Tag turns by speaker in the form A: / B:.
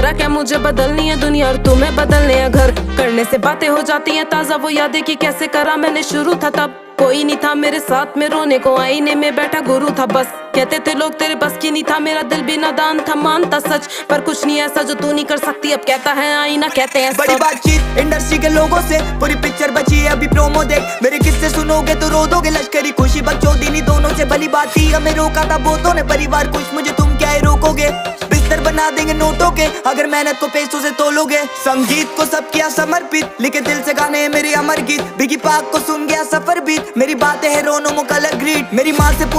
A: बोला क्या मुझे बदलनी है दुनिया और तुम्हें बदलने हैं घर। करने से बातें हो जाती हैं ताजा, वो यादें कि कैसे करा मैंने शुरू था तब। कोई नहीं था मेरे साथ में रोने को, आईने में बैठा गुरु था बस। कहते थे लोग तेरे बस की नहीं था, मेरा दिल भी नादान था, मानता सच। पर कुछ नहीं ऐसा जो तू नहीं कर सकती, अब कहता है आईना, कहते हैं
B: बड़ी बातचीत इंडस्ट्री के लोगों से, पूरी पिक्चर बची है अभी प्रोमो देख। मेरे किस्से सुनोगे तो रो दोगे, लश्करी खुशी बकचोदी दोनों से भली बात थी। हमें रोका था बहुतों ने, परिवार कुछ मुझे तुम क्या ही रोकोगे। बिस्तर बना देंगे नोटों के अगर मेहनत को पैसों से तोलोगे। संगीत को सब किया समर्पित, लिखे दिल से गाने हैं मेरे अमर गीत। बिगी पाक को सुन गया सफर बीत, मेरी बातें है रोनो मुकलर ग्रीट। मेरी माँ से पूछ